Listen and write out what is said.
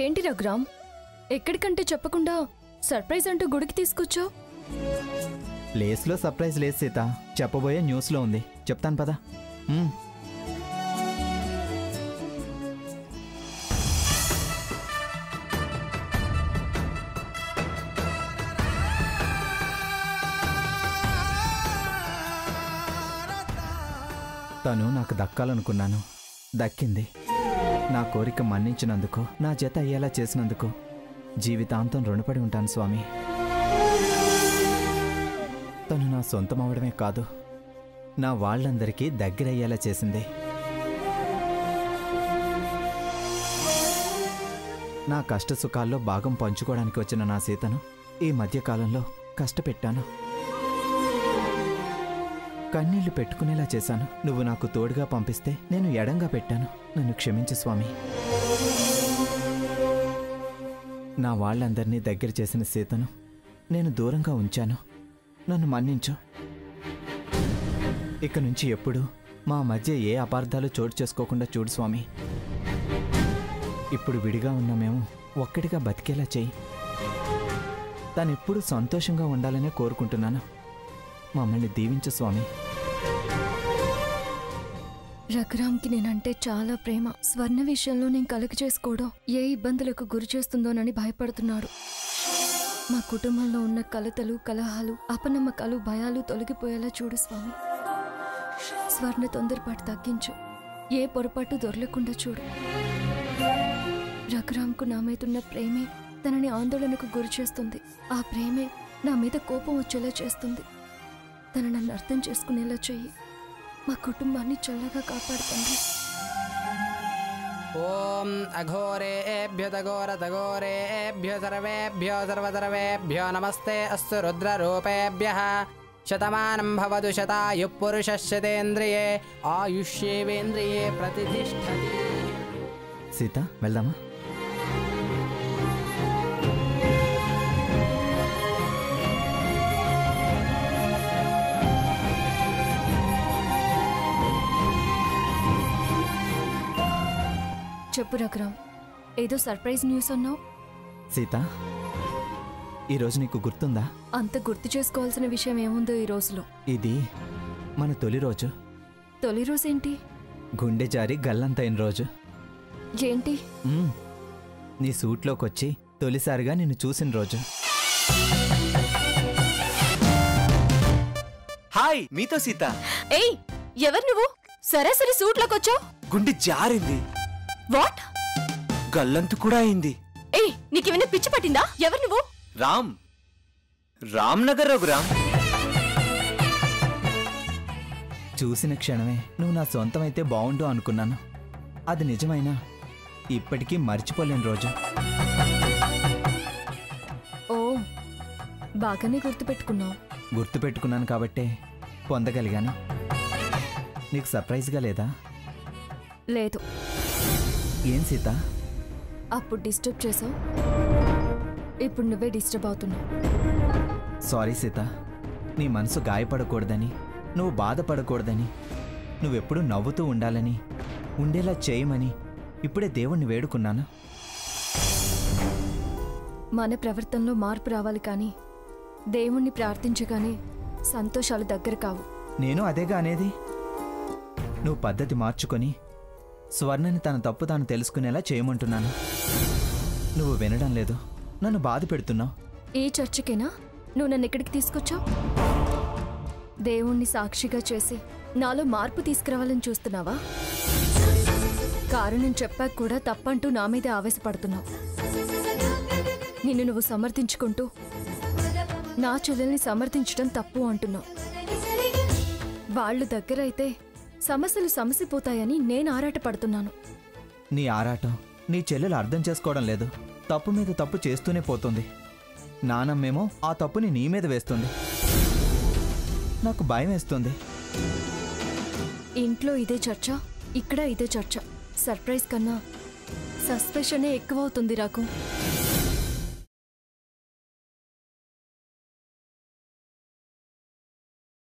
ఏంటి రఘురామ్, ఎక్కడికంటే చెప్పకుండా సర్ప్రైజ్ అంటూ గుడికి తీసుకొచ్చావు? ప్లేస్లో సర్ప్రైజ్ లేదు సీత, చెప్పబోయే న్యూస్లో ఉంది, చెప్తాను పదా. తను నాకు దక్కాలనుకున్నాను, దక్కింది. నా కోరిక మన్నించినందుకు, నా జత అయ్యేలా చేసినందుకు జీవితాంతం రుణపడి ఉంటాను స్వామి. తను నా సొంతం అవడమే కాదు, నా వాళ్ళందరికీ దగ్గరయ్యేలా చేసింది. నా కష్ట సుఖాల్లో భాగం పంచుకోవడానికి వచ్చిన నా సీతను ఈ మధ్యకాలంలో కష్టపెట్టాను, కన్నీళ్లు పెట్టుకునేలా చేశాను. నువ్వు నాకు తోడుగా పంపిస్తే నేను ఎడంగా పెట్టాను, నన్ను క్షమించు స్వామి. నా వాళ్ళందరినీ దగ్గర చేసిన సీతను నేను దూరంగా ఉంచాను, నన్ను మన్నించు. ఇక నుంచి ఎప్పుడూ మా మధ్య ఏ అపార్థాలు చోటు చేసుకోకుండా చూడు స్వామి. ఇప్పుడు విడిగా ఉన్న మేము ఒక్కటిగా బతికేలా చెయ్యి. తనెప్పుడు సంతోషంగా ఉండాలనే కోరుకుంటున్నాను, మమ్మల్ని దీవించు స్వామి. రఘురామ్కి నేనంటే చాలా ప్రేమ. స్వర్ణ విషయంలో నేను కలగ చేసుకోవడం ఏ ఇబ్బందులకు గురి చేస్తుందోనని భయపడుతున్నాడు. మా కుటుంబంలో ఉన్న కలతలు, కలహాలు, అపనమ్మకాలు, భయాలు తొలగిపోయేలా చూడు స్వామి. స్వర్ణ తొందరపాటు తగ్గించు, ఏ పొరపాటు దొరలకుండా చూడు. రఘురామ్కు నా మీదున్న ప్రేమే తనని ఆందోళనకు గురి చేస్తుంది. ఆ ప్రేమే నా మీద కోపం వచ్చేలా చేస్తుంది. తన నన్ను అర్థం చేసుకునేలా చెయ్యి. మా కుటుంబాన్ని చల్లగా కాపాడుతుంది. ఓం అఘోరేభ్యో తఘోరతఘోరేభ్యో సర్వేభ్యో సర్వసర్వేభ్యో నమస్తే అస్తు రుద్రరూపేభ్యః. శతమానం భవతు శతాయుః పురుషः శతేంద్రియే ఆయుష్యేవేంద్రియే ప్రతిష్ఠతి. సీత, వెళ్దామా? చెప్పు రఘురామ్, ఏదో సర్ప్రైజ్ న్యూస్ అన్నావు. సీత, ఈరోజు నీకు గుర్తుందా? అంత గుర్తు చేసుకోవాల్సిన విషయం ఏముందో ఈ రోజులో? ఇది మన తొలి రోజు. తొలి రోజేంటి? గుండె జారి గల్లంతైన రోజు. ఏంటి? నీ సూట్లోకొచ్చి తొలిసారిగా నిన్ను చూసిన రోజు. హాయ్, మీతో సీత. ఏయ్, ఎవరు నువ్వు? సరాసరి సూట్లోకొచ్చావు. గుండె జారింది. వాట్? గల్లంతు కూడా అయింది. ఏయ్, నీకేమైనా పిచ్చి పట్టిందా? ఎవరు నువ్వు? రామ్నగర్ రఘురామ్. చూసిన క్షణమే నువ్వు నా సొంతమైతే బాగుండు అనుకున్నాను. అది నిజమైనా ఇప్పటికీ మర్చిపోలేని రోజు. ఓ, బాగానే గుర్తుపెట్టుకున్నావు. గుర్తుపెట్టుకున్నాను కాబట్టే పొందగలిగాను. నీకు సర్ప్రైజ్గా లేదా? లేదు. ఏం సీత? అప్పుడు డిస్టర్బ్ చేసావు, ఇప్పుడు నువ్వే డిస్టర్బ్ అవుతున్నావు. సారీ సీత, నీ మనసు గాయపడకూడదని, నువ్వు బాధపడకూడదని, నువ్వెప్పుడూ నవ్వుతూ ఉండాలని, ఉండేలా చేయమని ఇప్పుడే దేవుణ్ణి వేడుకున్నాను. మన ప్రవర్తనలో మార్పు రావాలి కానీ దేవుణ్ణి ప్రార్థించగానే సంతోషాలు దగ్గర కావు. నేను అదేగా అనేది. నువ్వు పద్ధతి మార్చుకొని స్వర్ణని తన తప్పు తాను తెలుసుకునేలా చేయమంటున్నాను. నువ్వు వినడం లేదు, నన్ను బాధ పెడుతున్నావు. ఏ చర్చకైనా నువ్వు నన్ను ఎక్కడికి తీసుకొచ్చావు? దేవుణ్ణి సాక్షిగా చేసి నాలో మార్పు తీసుకురావాలని చూస్తున్నావా? కారణం చెప్పాక కూడా తప్పంటూ నా మీదే ఆవేశపడుతున్నావు. నిన్ను నువ్వు సమర్థించుకుంటూ నా చెల్లెల్ని సమర్థించడం తప్పు అంటున్నావు. వాళ్ళు దగ్గరైతే సమస్యలు సమసిపోతాయని నేను ఆరాటపడుతున్నాను. నీ ఆరాటం నీ చెల్లెలు అర్థం చేసుకోవడం లేదు. తప్పు మీద తప్పు చేస్తూనే పోతుంది. నానమ్మేమో ఆ తప్పుని నీ మీద వేస్తుంది. నాకు భయం వేస్తుంది. ఇంట్లో ఇదే చర్చ, ఇక్కడ ఇదే చర్చ. సర్ప్రైజ్ కన్నా సస్పెషనే ఎక్కువ అవుతుంది రాకు.